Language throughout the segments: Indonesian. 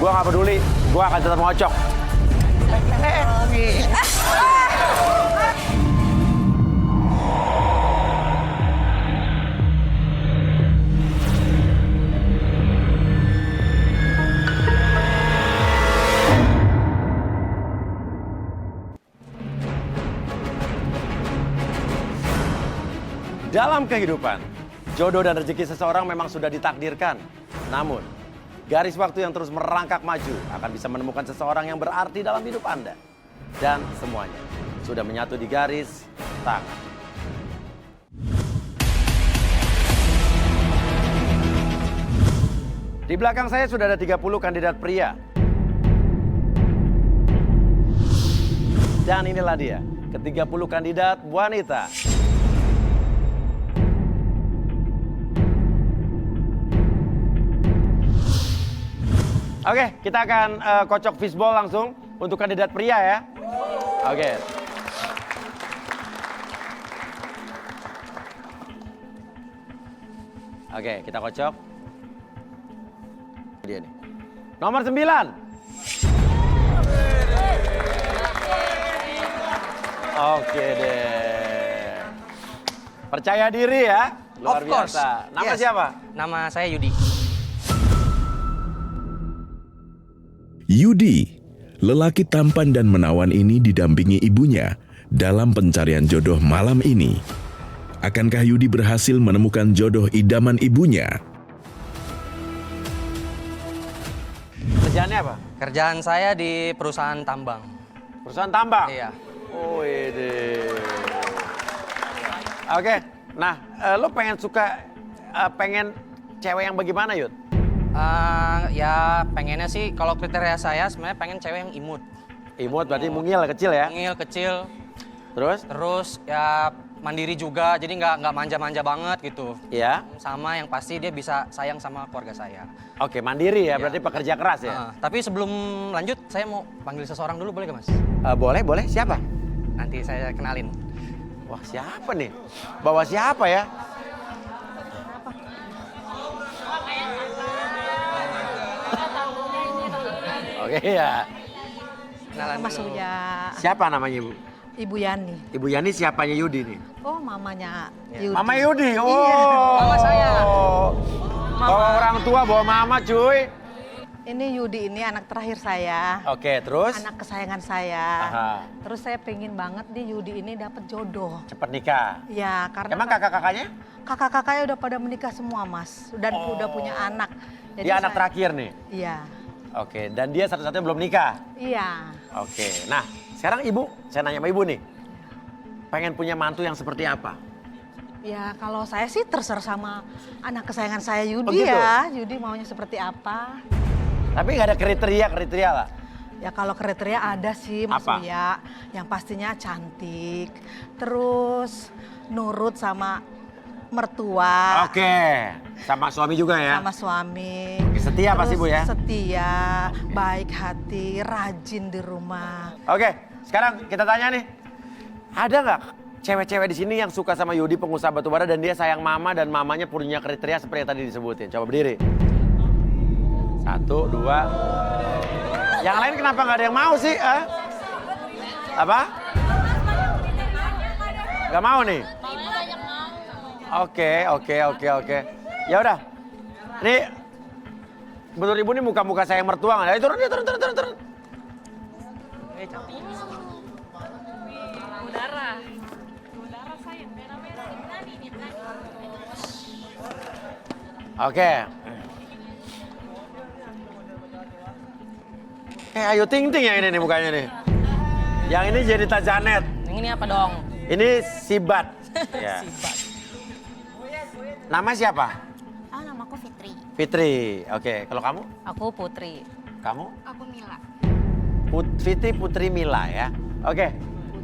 Gua nggak peduli, gua akan tetap ngocok. Dalam kehidupan, jodoh dan rezeki seseorang memang sudah ditakdirkan. Namun, garis waktu yang terus merangkak maju akan bisa menemukan seseorang yang berarti dalam hidup Anda. Dan semuanya sudah menyatu di garis tangan. Di belakang saya sudah ada 30 kandidat pria. Dan inilah dia, ke-30 kandidat wanita. Oke, kita akan kocok fishball langsung untuk kandidat pria ya. Oke. Oke, kita kocok. Dia nih. Nomor 9. Oke deh. Percaya diri ya, luar biasa. Nama siapa? Nama saya Yudi. Yudi, lelaki tampan dan menawan ini didampingi ibunya dalam pencarian jodoh malam ini. Akankah Yudi berhasil menemukan jodoh idaman ibunya? Kerjaannya apa? Kerjaan saya di perusahaan tambang. Perusahaan tambang? Iya. Oh ide. Oke, nah lo pengen cewek yang bagaimana Yud? Ya pengennya sih kalau kriteria saya sebenarnya pengen cewek yang imut. Imut berarti mungil kecil ya? Mungil kecil. Terus Ya mandiri juga, jadi nggak manja-manja banget gitu. ya? Sama yang pasti dia bisa sayang sama keluarga saya. Oke, mandiri ya, Iya. berarti pekerja keras ya? Tapi sebelum lanjut, saya mau panggil seseorang dulu, boleh gak mas? Boleh, siapa? Nanti saya kenalin. Wah siapa nih? Bawa siapa ya? Oke ya. Kenalan Mas dulu. Uya, Siapa namanya Ibu? Ibu Yani. Ibu Yani siapanya Yudi nih? Oh, mamanya Iya. Yudi. Mama Yudi? Oh. Iya. Mama saya. Bawa orang tua, bawa mama cuy. Ini Yudi ini anak terakhir saya. Oke, terus? Anak kesayangan saya. Aha. Terus saya pengen banget nih Yudi ini dapat jodoh. Cepet nikah. Ya, karena Emang kakak-kakaknya? kakak-kakaknya udah pada menikah semua, Mas. Dan udah punya anak. Dia anak terakhir nih? Iya. Oke, dan dia satu-satunya belum nikah? Iya. Oke, nah sekarang Ibu, saya nanya sama Ibu nih. Pengen punya mantu yang seperti apa? Ya, kalau saya sih terserah sama anak kesayangan saya Yudi Oh, gitu? ya. Yudi maunya seperti apa. Tapi nggak ada kriteria lah? Ya kalau kriteria ada sih Mas Apa? Uya. Yang pastinya cantik, terus nurut sama mertua, Oke, sama suami juga ya? sama suami. Oke, setia pasti, Bu, ya? Setia, baik hati, rajin di rumah. Oke, sekarang kita tanya nih. Ada nggak cewek-cewek di sini yang suka sama Yudi pengusaha batubara dan dia sayang mama dan mamanya punya kriteria seperti yang tadi disebutin? Coba berdiri. 1, 2. Yang lain kenapa nggak ada yang mau sih? Apa? Nggak mau nih? Oke. Ya udah. Nih, menurut Ibu nih muka-muka sayang mertua nggak? Ayo turun. Oke. Ayu Ting Ting yang ini nih mukanya nih. Yang ini jadi Janet. Yang ini apa dong? Ini Sibat. Ya. Nama siapa? Namaku Fitri. Fitri. Oke, kalau kamu? Aku Putri. Kamu? Aku Mila. Fitri Putri Mila ya. Oke.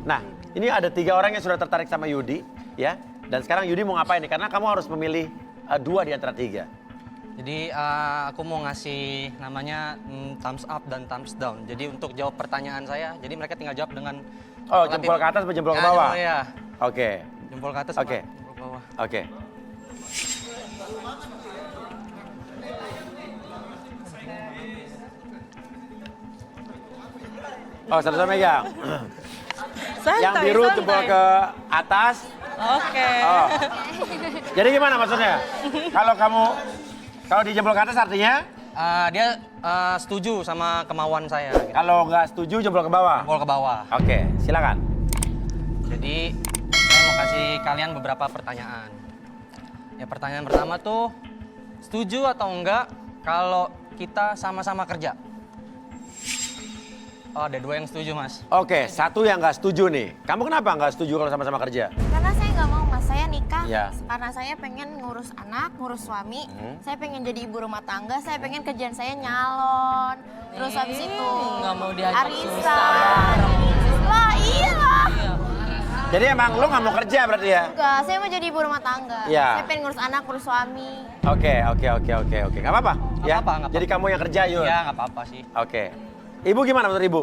Nah, ini ada 3 orang yang sudah tertarik sama Yudi ya. Dan sekarang Yudi mau ngapain nih? Karena kamu harus memilih 2 di antara 3. Jadi aku mau ngasih namanya thumbs up dan thumbs down. Jadi untuk jawab pertanyaan saya, jadi mereka tinggal jawab dengan Oh, jempol ke atas atau jempol ke bawah? Iya. Oke. Jempol ke atas sama Oke. jempol ke bawah. Oke. Oh, satu-satu megang. Yang Santai, biru santai. jempol ke atas. Oke. Oh. Jadi gimana maksudnya? Kalau dijempol ke atas artinya Dia setuju sama kemauan saya. Gitu. kalau nggak setuju jempol ke bawah. Jempol ke bawah. Oke, silakan. Jadi saya mau kasih kalian beberapa pertanyaan. Ya pertanyaan pertama tuh, setuju atau enggak kalau kita sama-sama kerja? Oh, ada 2 yang setuju, Mas. Oke, satu yang nggak setuju nih. Kamu kenapa nggak setuju kalau sama-sama kerja? Karena saya nggak mau mas, saya nikah Iya. karena saya pengen ngurus anak, ngurus suami. Saya pengen jadi ibu rumah tangga, saya pengen kerjaan saya nyalon. Terus habis itu nggak mau diajak arisan. susah. Lah iya lah. Jadi emang lu nggak mau kerja berarti ya? Enggak, saya mau jadi ibu rumah tangga. Iya. Saya pengen ngurus anak, ngurus suami. Oke. Nggak apa-apa. Nggak Ya. apa-apa, nggak Jadi kamu yang kerja, Yul. Ya nggak apa-apa sih. Oke. Ibu gimana menurut ibu?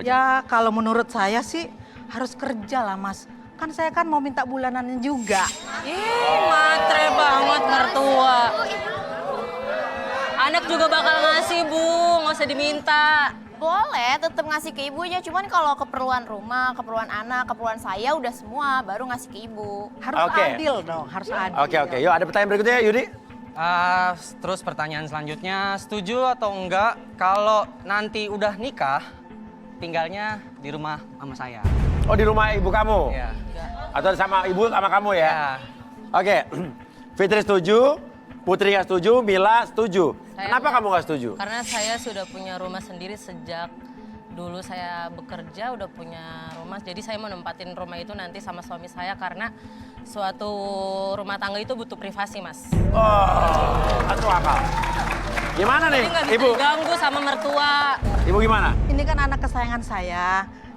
Ya kalau menurut saya sih harus kerja lah mas. Kan saya kan mau minta bulanannya juga. Ih, matre banget mertua. Anak juga bakal ngasih, Bu. Nggak usah diminta. Boleh tetap ngasih ke ibunya, cuman kalau keperluan rumah, keperluan anak, keperluan saya udah semua baru ngasih ke ibu. Harus Oke. adil dong, harus adil. Oke. Yuk ada pertanyaan berikutnya Yudi. Terus pertanyaan selanjutnya, setuju atau enggak kalau nanti udah nikah, tinggalnya di rumah mama saya? Oh di rumah ibu kamu? Ya. Atau sama ibu sama kamu ya? Ya. Oke. Fitri setuju, Putri nggak setuju, Mila setuju. Kenapa kamu nggak setuju? Karena saya sudah punya rumah sendiri sejak dulu saya bekerja udah punya rumah. Jadi saya mau nempatin rumah itu nanti sama suami saya karena suatu rumah tangga itu butuh privasi, Mas. Oh, masuk akal. Gimana nih, Jadi nggak bisa ibu? diganggu sama mertua. Ibu gimana? Ini kan anak kesayangan saya.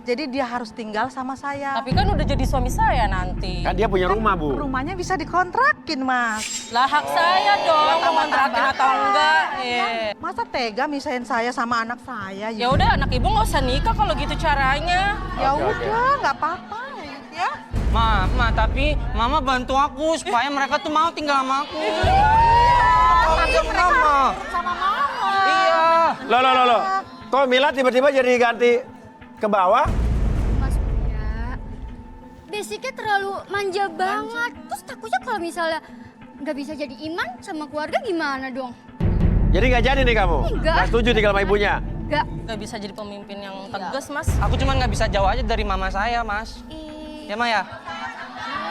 Jadi dia harus tinggal sama saya. Tapi kan udah jadi suami saya nanti. Kan dia punya rumah, Bu. Rumahnya bisa dikontrakin, Mas. Lah hak saya dong mau kontrakin atau enggak. Iya. Masa tega misahin saya sama anak saya? Ya udah anak ibu nggak usah nikah kalau gitu caranya. Ya Oke. udah, nggak apa-apa ya. Ma, tapi mama bantu aku supaya mereka tuh mau tinggal sama aku. Tapi mereka Mama. sama mama. Iya. Loh. Kok Mila tiba-tiba jadi ganti ke bawah? Mas Buya, basicnya terlalu manja banget. Terus takutnya kalau misalnya nggak bisa jadi iman sama keluarga gimana dong? Jadi nggak jadi nih kamu? Enggak. Nggak setuju tinggal sama ibunya? Nggak. Nggak bisa jadi pemimpin yang tegas, Mas. Aku cuma nggak bisa jauh aja dari mama saya, Mas. Ya, Ma ya?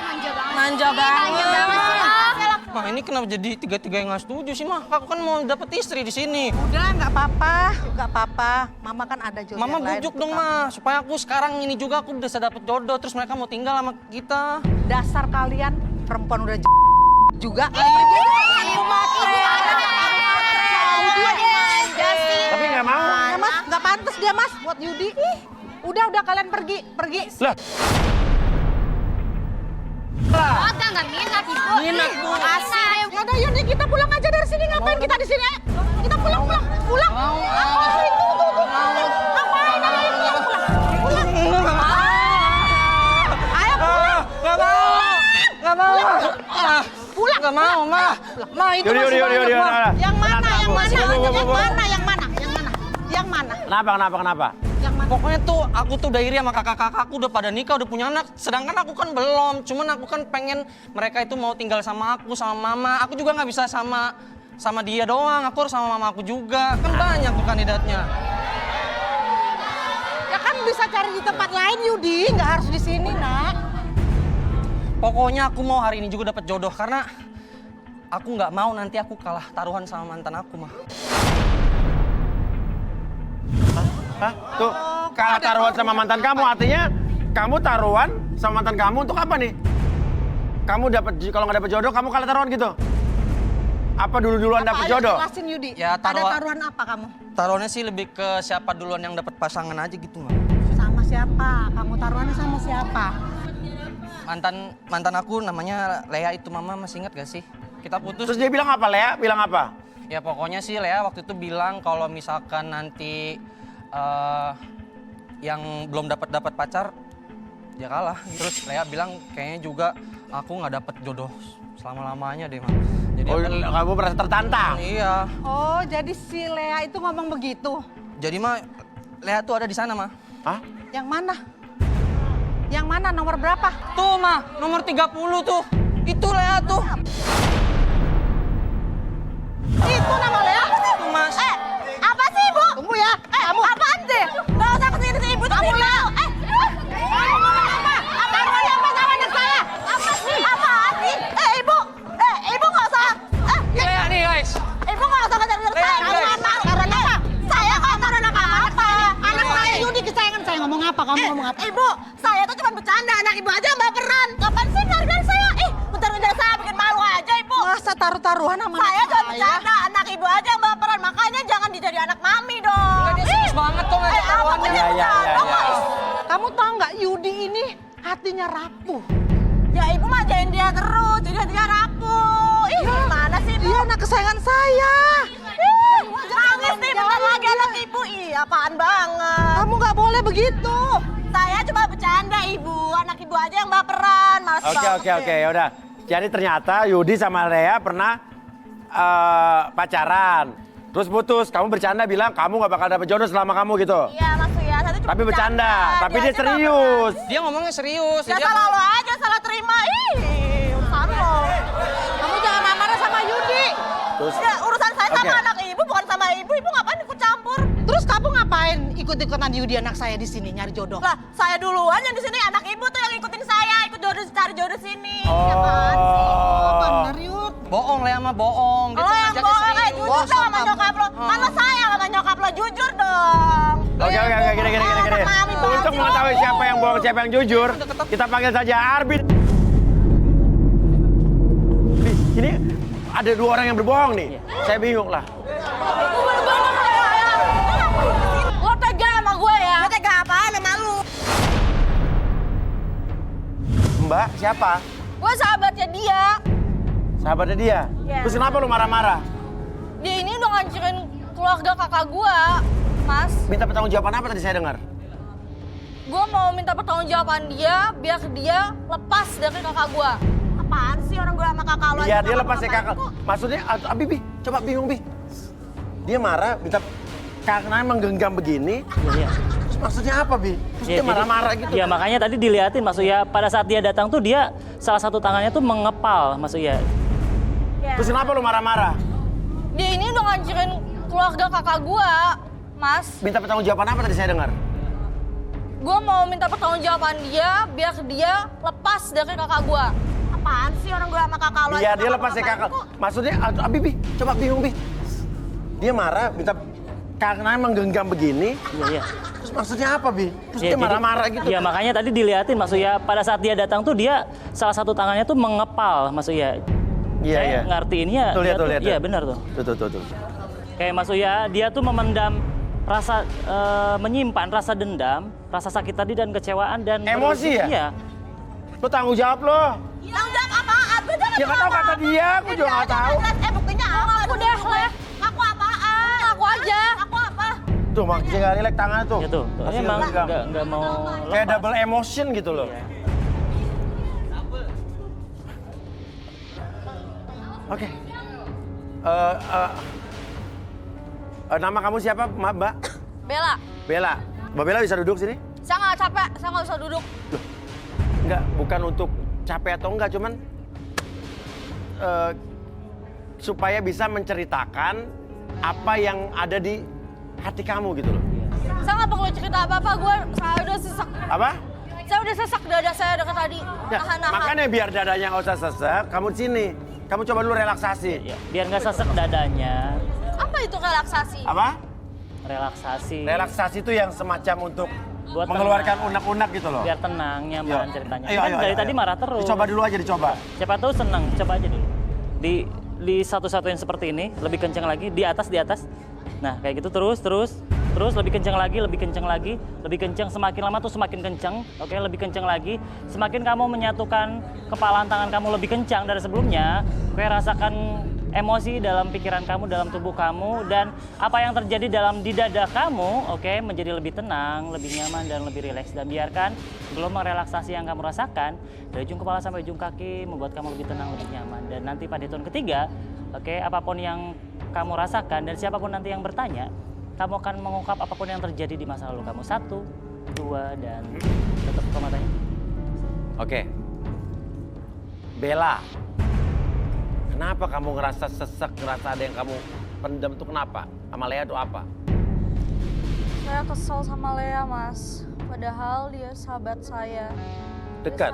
Manja banget. Manja banget. Ma, ini kenapa jadi tiga-tiga yang nggak setuju sih, Ma? Aku kan mau dapet istri di sini. Udah, nggak apa-apa. Mama kan ada jodoh Mama yang lain bujuk untuk dong, kamu. Ma. Supaya aku sekarang ini juga aku bisa dapet jodoh. Terus mereka mau tinggal sama kita. Dasar kalian perempuan udah juga. Tapi nggak mau. Ya mas, nggak pantas dia mas buat Yudi. Ih, udah kalian pergi. Lah, Agak nggak minat ibu. Minat, Bu. Makasih. Ya udah Yudi, kita pulang aja dari sini. Ngapain kita di sini? Ayo, kita pulang. Oh, itu. Ngapain? Ayo, pulang. Ayo, pulang. Nggak mau. Nggak mau. Pulang. Nggak mau, Ma. Ma, itu Yudi. masih banyak, Ma. Yang mana? Kenapa? Pokoknya tuh aku tuh udah iri sama kakak-kakakku udah pada nikah, udah punya anak. Sedangkan aku kan belum. Cuman aku kan pengen mereka itu mau tinggal sama aku, sama mama. Aku juga nggak bisa sama dia doang. Aku harus sama mama aku juga. Kan banyak tuh kandidatnya. Ya kan bisa cari di tempat lain Yudi, nggak harus di sini nak. Pokoknya aku mau hari ini juga dapat jodoh karena aku nggak mau nanti aku kalah taruhan sama mantan aku, mah. Hah? Tuh, kalah taruhan sama mantan kamu artinya kamu taruhan sama mantan kamu untuk apa nih? Kamu dapat kalau nggak dapat jodoh kamu kalah taruhan gitu? Apa duluan dapat Ayo jodoh? jelasin Yudi. Ya, Ada taruhan- taruhan apa kamu? Taruhannya sih lebih ke siapa duluan yang dapat pasangan aja gitu, mah. Sama siapa? Kamu taruhannya sama siapa? Mantan aku namanya Lea itu, mama masih ingat gak sih? Kita putus. Terus dia bilang apa, Lea? Bilang apa? Ya pokoknya sih Lea waktu itu bilang kalau misalkan nanti yang belum dapat pacar dia kalah. Terus Lea bilang kayaknya juga aku nggak dapat jodoh selama-lamanya deh, Mak. Jadi Oh, aku- kamu merasa tertantang? Iya. Oh, jadi si Lea itu ngomong begitu. Jadi mah Lea tuh ada di sana, Ma. Hah? Yang mana? Yang mana nomor berapa? Tuh, Ma, nomor 30 tuh. Itu Lea tuh. Itu nama Lea. Tuh, Mas. Apa sih, Ibu? Tunggu ya. Kamu apaan sih? Gak usah kesini sih, Ibu tuh Kamu Lea. Kamu ngomong apa? Apa sama anak saya? Apa sih? Apaan sih? Ibu. Ibu gak usah. Lea nih, guys. Ibu gak usah ngejar-ngejar Lea, saya. Lea. Karena apa? Saya gak mau anak apa. Anak saya Yudi kesayangan saya ngomong apa? Kamu ngomong apa? Ibu, saya tuh cuma bercanda. Anak Ibu aja yang baperan. Kapan sih ngejar saya? Bentar-bentar saya bikin malu aja, Ibu. Masa taruh-taruhan sama Saya anak cuma saya? bercanda. Anak Ibu aja yang baperan. Makanya jangan jadi anak mami dong. Enggak, dia serius banget kok ngajak taruhannya. Ya. Kamu tahu nggak Yudi ini hatinya rapuh. Ya Ibu manjain dia terus. Jadi hatinya rapuh. Gimana sih, Ibu? Dia anak kesayangan saya. Nangis nih bentar lagi anak Ibu. Apaan banget. Kamu nggak boleh begitu. Saya cuma bercanda, Ibu. Anak Ibu aja yang baperan. Males Oke, yaudah. Jadi ternyata Yudi sama Lea pernah pacaran. Terus putus, kamu bercanda bilang kamu gak bakal dapet jodoh selama kamu gitu. Iya, maksudnya saya tuh cuma Tapi bercanda, tapi dia aja baperan. serius. Dia ngomongnya serius. Ya Dia- salah lo aja, salah terima. Urusan lo. Kamu jangan marah sama Yudi. Terus, Ya, urusan saya sama Oke. anak Ibu, bukan sama Ibu. Ibu ngapain ikut campur? Terus kamu ngapain ikut-ikutan Yudi anak saya di sini nyari jodoh? Lah, saya duluan yang di sini, anak Ibu tuh yang ikutin saya, ikut jodoh, cari jodoh sini. Apaan sih? Bener Yud. Bohong, Lea mah bohong. Dia Lo tuh yang ngajaknya bohong, serius. jujur dong sama nyokap lo. Karena saya sama nyokap lo, jujur dong. Oke, gini. Anak mami banget Untuk sih mengetahui lo. siapa yang bohong, siapa yang jujur, kita panggil saja Arbin. Nih, ini ada dua orang yang berbohong nih. Saya bingung lah. Lo tega sama gue ya? Lo tega apaan sama lu? Mbak, siapa? Gue sahabatnya dia. Sahabatnya dia? Iya. Terus kenapa lu marah-marah? Dia ini udah ngancurin keluarga kakak gue, Mas. Minta pertanggungjawaban apa tadi saya dengar? Gue mau minta pertanggungjawaban dia biar dia lepas dari kakak gue. Apaan sih orang gue sama kakak lo? Iya, dia lepas ya kakak. Maksudnya, Bi, coba bingung, Bi. Dia marah, minta karena menggenggam begini. Iya. Terus maksudnya apa, Bi? Terus Ya, dia marah-marah gitu. Ya makanya tadi diliatin Mas Uya, pada saat dia datang tuh dia salah satu tangannya tuh mengepal Mas Uya. Terus kenapa lu marah-marah? Dia ini udah ngancurin keluarga kakak gue, Mas. Minta pertanggungjawaban apa tadi saya dengar? Gue mau minta pertanggungjawaban dia biar dia lepas dari kakak gue. Apaan sih orang gue sama kakak lo? Iya, dia lepas ya kakak. Maksudnya, Bi, coba bingung, Bi. Dia marah, minta karena menggenggam begini. Iya. Terus maksudnya apa, Bi? Terus Ya, dia jadi- marah-marah gitu. Ya makanya tadi diliatin Mas Uya, pada saat dia datang tuh dia salah satu tangannya tuh mengepal Mas Uya. Iya, Saya iya. ngertiinnya. Tuh, lihat, dia tuh, lihat. Iya benar tuh. Tuh. Kayak Mas Uya, dia tuh memendam rasa menyimpan rasa dendam, rasa sakit tadi dan kecewaan dan Emosi ya? Iya. Lu tanggung jawab lo. Tanggung jawab apaan? Gue jangan Ya nggak tahu kata dia, aku juga nggak tahu. Buktinya apa? Aku deh, Aku apaan? Aku aja. Aku apa? Tuh, makanya nggak rileks tangannya tuh. Ya tuh. Masih Emang genggam. nggak mau Kayak lepas. double emotion gitu loh. Iya. Oke. Nama kamu siapa, Maaf, Mbak? Bella, Bella. Mbak Bella bisa duduk sini? saya nggak capek, saya nggak usah duduk. Enggak, bukan untuk capek atau enggak, cuman supaya bisa menceritakan apa yang ada di hati kamu gitu loh. Saya nggak perlu cerita apa-apa, saya udah sesak. Apa? Saya udah sesak dada saya dari tadi. Ya, Nahan-nahan. makanya biar dadanya nggak usah sesek, kamu di sini. Kamu coba dulu relaksasi. Ya, biar nggak sesek dadanya. Apa itu relaksasi? Apa? Relaksasi. Relaksasi itu yang semacam untuk Buat mengeluarkan tenang. unek-unek gitu loh. Biar tenang, nyaman ceritanya. Ayo, Kan ayo, dari ayo, tadi ayo. marah terus. Dicoba dulu aja, dicoba. Siapa tahu senang, coba aja dulu. Di satu-satu yang seperti ini, lebih kencang lagi, di atas. Nah, kayak gitu terus, lebih kencang lagi, lebih kencang, semakin lama tuh semakin kencang, oke, lebih kencang lagi. Semakin kamu menyatukan kepalan tangan kamu lebih kencang dari sebelumnya, oke, rasakan emosi dalam pikiran kamu, dalam tubuh kamu, dan apa yang terjadi di dada kamu, oke, menjadi lebih tenang, lebih nyaman, dan lebih rileks. Dan biarkan gelombang relaksasi yang kamu rasakan dari ujung kepala sampai ujung kaki membuat kamu lebih tenang, lebih nyaman. Dan nanti pada hitungan ketiga, oke, apapun yang kamu rasakan dan siapapun nanti yang bertanya, kamu akan mengungkap apapun yang terjadi di masa lalu kamu. 1, 2, dan tutup buka matanya. Oke. Bella, kenapa kamu ngerasa sesek, ngerasa ada yang kamu pendam tuh kenapa? Sama Lea tuh apa? Saya kesel sama Lea, Mas. Padahal dia sahabat saya. Dekat?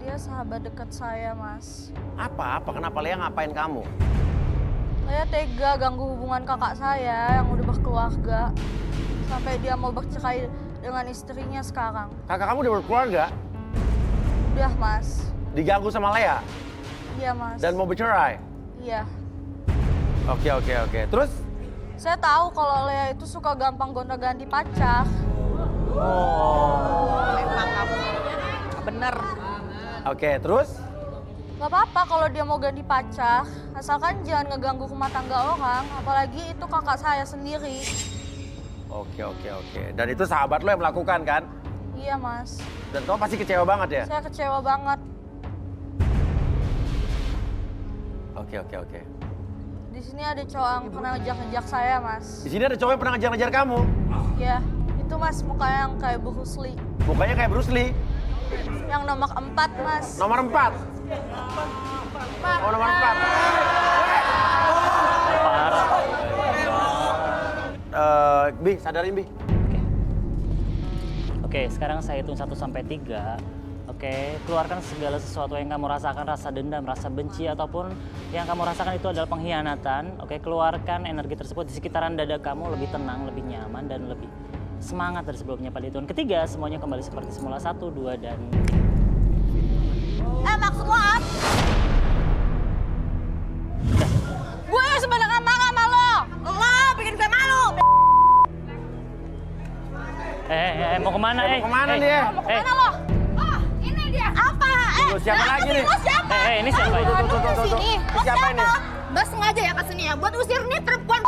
Dia sahabat dekat saya, Mas. Apa? Kenapa Lea ngapain kamu? Lea tega ganggu hubungan kakak saya yang udah berkeluarga. Sampai dia mau bercerai dengan istrinya sekarang. Kakak kamu udah berkeluarga? Udah, Mas. Diganggu sama Lea? Iya, Mas. Dan mau bercerai? Iya. Oke. Terus? Saya tahu kalau Lea itu suka gampang gonta-ganti pacar. Memang kamu bener. Oke, terus? Gak apa-apa kalau dia mau ganti pacar, asalkan jangan ngeganggu rumah tangga orang, apalagi itu kakak saya sendiri. Oke. Dan itu sahabat lo yang melakukan kan? Iya, Mas. Dan kamu pasti kecewa banget ya? Saya kecewa banget. Oke. Di sini ada cowok yang pernah ngejar-ngejar saya, Mas. Di sini ada cowok yang pernah ngejar-ngejar kamu? Ya, itu Mas mukanya yang kayak Bruce Lee. Mukanya kayak Bruce Lee? Yang nomor 4, Mas. Nomor 4? Oh, nomor 4. Bi, sadarin Bi. Oke, sekarang saya hitung 1 sampai 3. Oke, keluarkan segala sesuatu yang kamu rasakan, rasa dendam, rasa benci, ataupun yang kamu rasakan itu adalah pengkhianatan. Oke, keluarkan energi tersebut di sekitaran dada kamu, lebih tenang, lebih nyaman, dan lebih semangat dari sebelumnya. Pada hitungan ketiga, semuanya kembali seperti semula. 1, 2, dan... Maksud lo apa? Gue sebenarnya marah sama lo. Lo bikin gue malu. Mau kemana, Mau kemana dia? Mau kemana lo? Oh, ini dia. Apa? Tuh, siapa lagi nih? Lo siapa? Ini siapa ini? Tuh. Lo Siapa ini? Mbak sengaja ya kesini ya buat usir nih perempuan.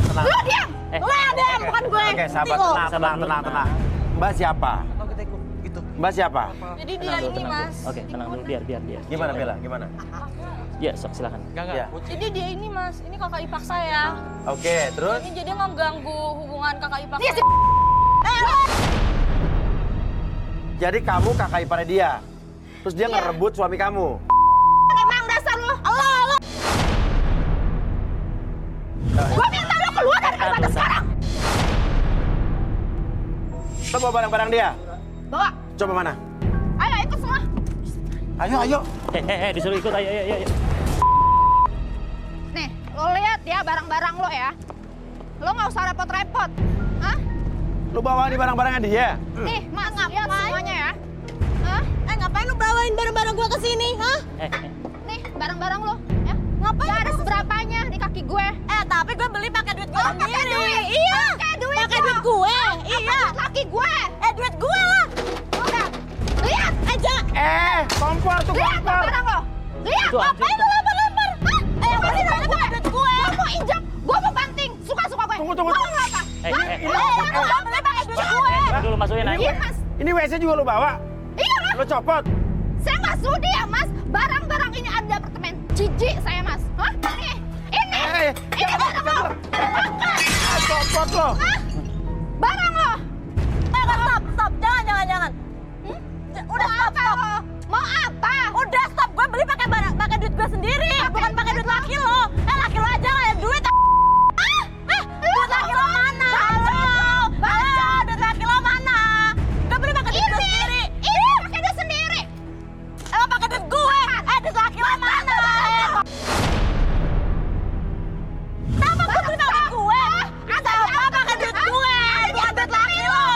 Tenang. Lo diam. Lo yang diam, bukan gue. Oke, sahabat, tenang. Mbak siapa? Mbak siapa? Jadi dia ini, Mas. Oke, tenang dulu, biar. Gimana Bella? Gimana? Ya, sok, silakan. Ya. Jadi dia ini, Mas. Ini kakak ipar saya. Oke, terus? Ini jadi ngeganggu hubungan kakak ipar Dia saya. Jadi kamu kakak iparnya dia? Terus dia ngerebut suami kamu? Emang dasar lo. Lo. Gue minta lo keluar dari kamar sekarang. Lo bawa barang-barang dia? Bawa. Coba mana? Ayo ikut semua. Ayo. Disuruh ikut, ayo. Nih, lo lihat ya barang-barang lo ya. Lo nggak usah repot-repot. Hah? Lo bawa nih barang-barangnya dia? Nih, Mas, lihat semuanya ya. Hah? Ngapain lo bawain barang-barang gue ke sini, hah? Nih, barang-barang lo, ya. Ngapain? Gak ada seberapanya di kaki gue. Tapi gue beli pakai duit gue sendiri. Iya. Pakai duit gue. Iya. Kaki gue. Duit gue lah. Udah. Lihat aja. Kompor tuh Lihat kompor. barang lo. Lihat. Itu anjir. Ngapain lo lempar-lempar? Hah? Pasti duit gue. Gue mau injak. Gue mau banting. Suka-suka gue. Tunggu. Mau nggak apa? Gue beli pakai duit gue. Dulu masukin aja. Iya, Mas. Ini WC juga lo bawa? Iya, Mas. Lo copot? Saya nggak sudi ya, Mas. Barang-barang ini ada di apartemen. Jijik saya, Mas. Hah? Nih. Ini barang lo. Copot lo. Hah? Barang lo. Stop. Jangan. Udah stop. Mau apa? Udah stop. Gue beli pakai duit gue sendiri, bukan pakai duit laki lo. Laki lo aja nggak ada duit. Duit laki lo mana? Halo, duit laki lo mana? Gue beli pakai duit gue sendiri. Ini pakai duit sendiri. Emang pakai duit gue? Duit laki lo mana? Kenapa gue beli pakai gue? Kenapa pakai duit gue? Bukan duit laki lo.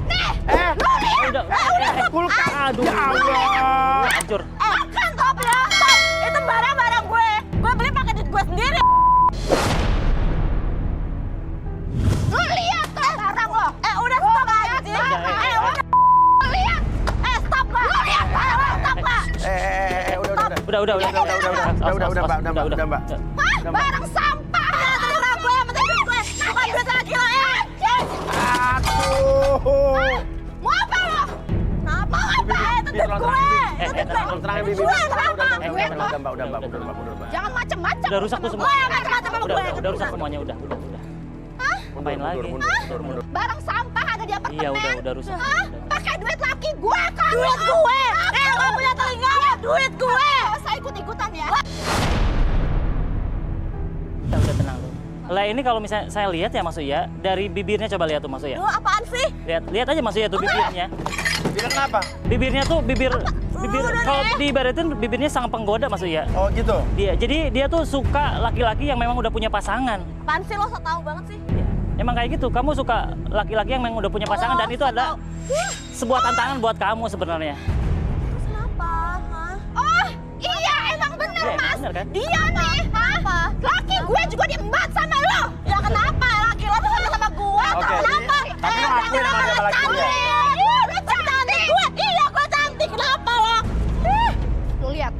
Nih. Udah. Kulkas. Aduh. Ya Allah. Hancur. Kan stop ya, stop. Itu barang-barang gue. Gue beli pakai duit gue sendiri. Lu lihat tuh barang lo. Udah stop aja. Udah. Lihat. Stop lah. Lu lihat barang lo, stop lah. Udah, Mbak. Hah? Barang sampah. Terserah gue yang penting duit gue. Bukan duit laki lo. Aduh. Mau apa lo? Mau apa? Itu duit gue. Tolong terangin, Bibi. Gue kenapa? Udah, Mbak. Jangan macem-macem. Udah rusak tuh semua. Lo yang macam-macam sama gue. Udah rusak semuanya, udah. Ngapain lagi? Mundur. Barang sampah ada di apartemen. Iya, udah rusak. Hah? Pakai duit laki gue kan? Duit gue. Lo punya telinga ya? Duit gue. Saya ikut-ikutan ya. Udah tenang tuh. Lah ini kalau misalnya saya lihat ya Mas Uya, dari bibirnya coba lihat tuh Mas Uya. Lo apaan sih? Lihat aja Mas Uya tuh bibirnya. Bilang kenapa? Bibirnya tuh bibir kalau diibaratin bibirnya sangat penggoda Mas Uya. Oh gitu. Jadi dia tuh suka laki-laki yang memang udah punya pasangan. Apaan sih lo so tau banget sih? Ya, emang kayak gitu. Kamu suka laki-laki yang memang udah punya pasangan dan itu adalah sebuah tantangan buat kamu sebenarnya. Terus kenapa? Hah? Oh, iya emang bener Iya, mas. bener kan? Dia nih, hah? Laki gue juga diembat sama lo. Ya kenapa? Laki lo tuh sama gue. Oke, Kenapa? tapi lo ngakuin sama dia sama laki dia. Lo cantik gue. Iya gue cantik. Kenapa lo? Lo lihat,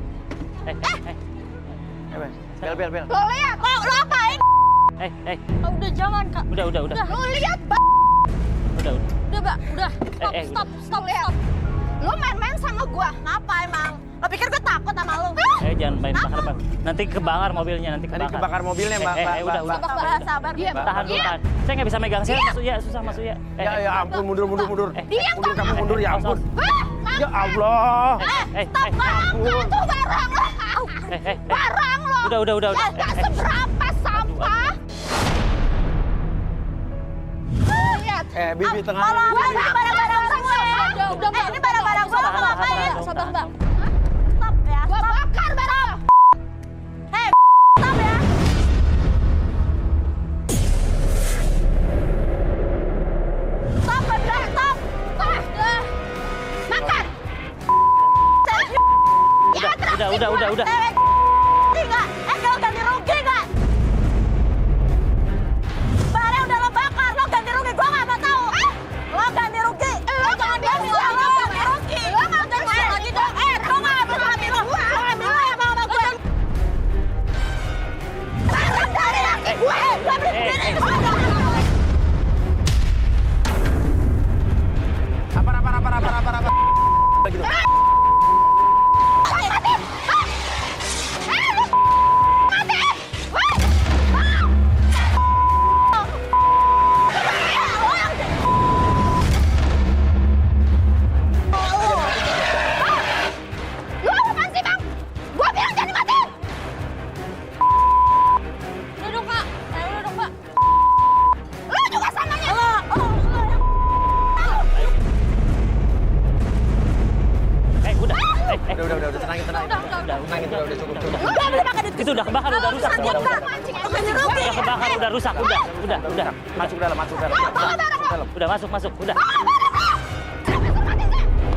Bel. lo lihat. Lo apain? Oh, udah jangan kak. Udah. Lo lihat, Udah. Udah mbak, udah. stop, lihat. Lo main-main sama gua. Kenapa emang? Lo pikir gue takut sama lo? Jangan main bakar. Nanti kebakar mobilnya, nanti Tadi kebakar. kebakar mobilnya, Mbak. Udah. Sabar. Diam. Tahan dulu, tahan. Saya nggak bisa megang, saya Mas Uya, susah Mas Uya. Ya ampun, mundur. Mundur kamu mundur, ya ampun. Hah? Ya Allah. Ampun. Itu barang lo. Barang lo. Udah. Ya gak seberapa sampah. Lihat. Bibi tengah. Ini barang-barang gue. Udah mbak. Ini barang-barang gue. Lo mau ngapain? Sabar mbak. Stop ya. Gua bakar barang lo. Hei, stop ya. Stop, gue bilang stop. Makan. Udah. Enggak, lo ganti rugi nggak? Barang udah lo bakar, lo ganti rugi. Gue nggak mau tahu. Lo ganti rugi. Lo jangan bilang lo ganti rugi. Lo nggak ganti lagi dong. Gue nggak ambil lagi lo. Lo ambil lo yang mau sama gue. Barang dari laki gue. Gue berdiri. Apa. Gitu. Lu apaan sih bang? Gua bilang jangan dimatiin. Udah dong kak. Udah dong mbak. Lu juga samanya. Udah, tenangin. Tenangin, udah cukup. Gue beli pakai duit. Itu udah kebakar, udah rusak. Lo ganti rugi. Udah kebakar, udah rusak, udah. Masuk dalam. Udah masuk, udah.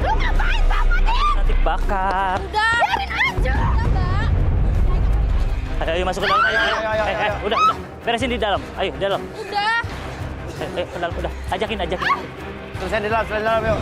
Lu ngapain bang matiin? Nanti kebakar. Udah. Biarin aja. Udah mbak. Ayo masuk ke dalam. Ayo. Udah. Beresin di dalam. Ayo, dalam. Udah. Ke dalam, udah. Ajakin. Selesai di dalam, yuk.